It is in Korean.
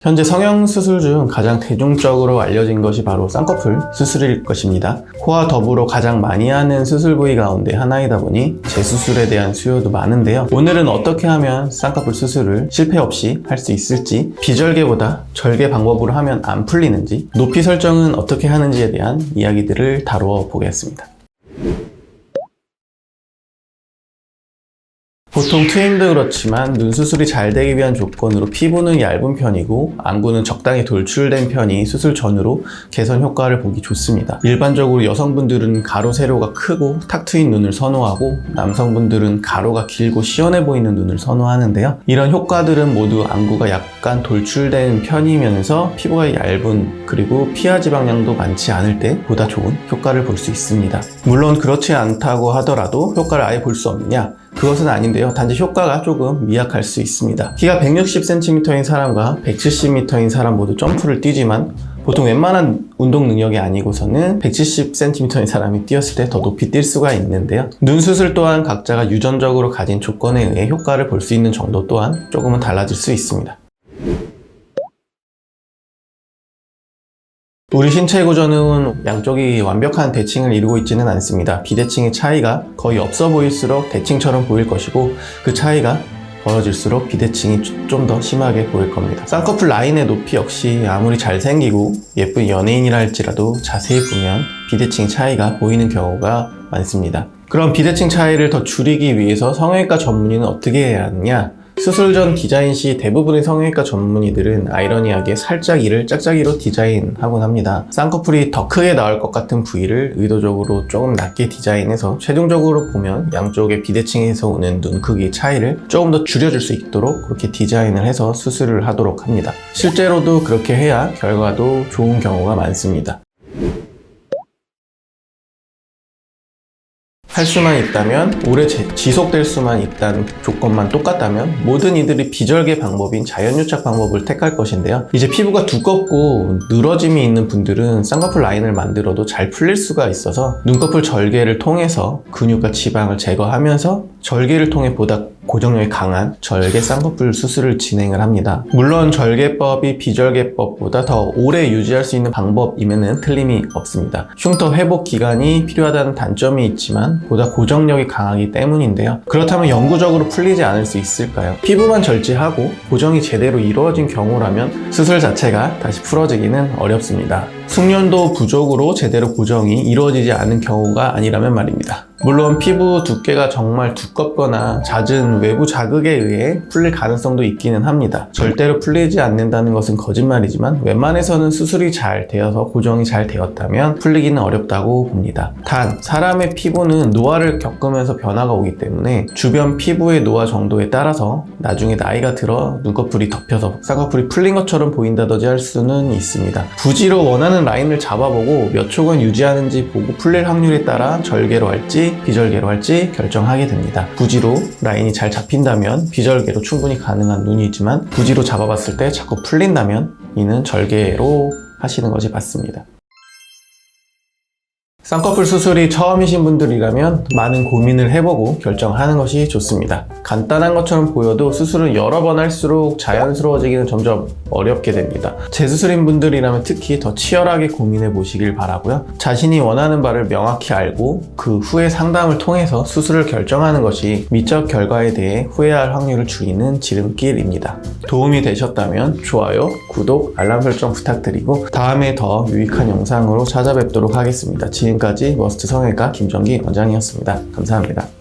현재 성형수술 중 가장 대중적으로 알려진 것이 바로 쌍꺼풀 수술일 것입니다. 코와 더불어 가장 많이 하는 수술 부위 가운데 하나이다 보니 재수술에 대한 수요도 많은데요. 오늘은 어떻게 하면 쌍꺼풀 수술을 실패 없이 할 수 있을지, 비절개보다 절개 방법으로 하면 안 풀리는지, 높이 설정은 어떻게 하는지에 대한 이야기들을 다루어 보겠습니다. 보통 트임도 그렇지만 눈 수술이 잘 되기 위한 조건으로 피부는 얇은 편이고 안구는 적당히 돌출된 편이 수술 전후로 개선 효과를 보기 좋습니다. 일반적으로 여성분들은 가로 세로가 크고 탁 트인 눈을 선호하고 남성분들은 가로가 길고 시원해 보이는 눈을 선호하는데요. 이런 효과들은 모두 안구가 약간 돌출된 편이면서 피부가 얇은 그리고 피하 지방량도 많지 않을 때 보다 좋은 효과를 볼 수 있습니다. 물론 그렇지 않다고 하더라도 효과를 아예 볼 수 없느냐? 그것은 아닌데요. 단지 효과가 조금 미약할 수 있습니다. 키가 160cm인 사람과 170m인 사람 모두 점프를 뛰지만 보통 웬만한 운동 능력이 아니고서는 170cm인 사람이 뛰었을 때 더 높이 뛸 수가 있는데요. 눈 수술 또한 각자가 유전적으로 가진 조건에 의해 효과를 볼 수 있는 정도 또한 조금은 달라질 수 있습니다. 우리 신체 구조는 양쪽이 완벽한 대칭을 이루고 있지는 않습니다. 비대칭의 차이가 거의 없어 보일수록 대칭처럼 보일 것이고 그 차이가 벌어질수록 비대칭이 좀 더 심하게 보일 겁니다. 쌍꺼풀 라인의 높이 역시 아무리 잘생기고 예쁜 연예인이라 할지라도 자세히 보면 비대칭 차이가 보이는 경우가 많습니다. 그럼 비대칭 차이를 더 줄이기 위해서 성형외과 전문의는 어떻게 해야 하느냐? 수술 전 디자인 시 대부분의 성형외과 전문의들은 아이러니하게 살짝 이를 짝짝이로 디자인하곤 합니다. 쌍꺼풀이 더 크게 나올 것 같은 부위를 의도적으로 조금 낮게 디자인해서 최종적으로 보면 양쪽의 비대칭에서 오는 눈 크기 차이를 조금 더 줄여줄 수 있도록 그렇게 디자인을 해서 수술을 하도록 합니다. 실제로도 그렇게 해야 결과도 좋은 경우가 많습니다. 할 수만 있다면, 오래 지속될 수만 있다는 조건만 똑같다면 모든 이들이 비절개 방법인 자연유착 방법을 택할 것인데요. 이제 피부가 두껍고 늘어짐이 있는 분들은 쌍꺼풀 라인을 만들어도 잘 풀릴 수가 있어서 눈꺼풀 절개를 통해서 근육과 지방을 제거하면서 절개를 통해 보다 고정력이 강한 절개 쌍꺼풀 수술을 진행을 합니다. 물론 절개법이 비절개법보다 더 오래 유지할 수 있는 방법임에는 틀림이 없습니다. 흉터 회복 기간이 필요하다는 단점이 있지만 보다 고정력이 강하기 때문인데요. 그렇다면 영구적으로 풀리지 않을 수 있을까요? 피부만 절제하고 고정이 제대로 이루어진 경우라면 수술 자체가 다시 풀어지기는 어렵습니다. 숙련도 부족으로 제대로 고정이 이루어지지 않은 경우가 아니라면 말입니다. 물론 피부 두께가 정말 두껍거나 잦은 외부 자극에 의해 풀릴 가능성도 있기는 합니다. 절대로 풀리지 않는다는 것은 거짓말이지만 웬만해서는 수술이 잘 되어서 고정이 잘 되었다면 풀리기는 어렵다고 봅니다. 단, 사람의 피부는 노화를 겪으면서 변화가 오기 때문에 주변 피부의 노화 정도에 따라서 나중에 나이가 들어 눈꺼풀이 덮여서 쌍꺼풀이 풀린 것처럼 보인다든지 할 수는 있습니다. 부지로 원하는 라인을 잡아보고 몇 초간 유지하는지 보고 풀릴 확률에 따라 절개로 할지 비절개로 할지 결정하게 됩니다. 부지로 라인이 잘 잡힌다면 비절개로 충분히 가능한 눈이지만 부지로 잡아봤을 때 자꾸 풀린다면 이는 절개로 하시는 것이 맞습니다. 쌍꺼풀 수술이 처음이신 분들이라면 많은 고민을 해보고 결정하는 것이 좋습니다. 간단한 것처럼 보여도 수술은 여러 번 할수록 자연스러워지기는 점점 어렵게 됩니다. 재수술인 분들이라면 특히 더 치열하게 고민해 보시길 바라고요. 자신이 원하는 바를 명확히 알고 그 후에 상담을 통해서 수술을 결정하는 것이 미적 결과에 대해 후회할 확률을 줄이는 지름길입니다. 도움이 되셨다면 좋아요, 구독, 알람 설정 부탁드리고 다음에 더 유익한 영상으로 찾아뵙도록 하겠습니다. 지금까지 머스트 성형외과 김정기 원장이었습니다. 감사합니다.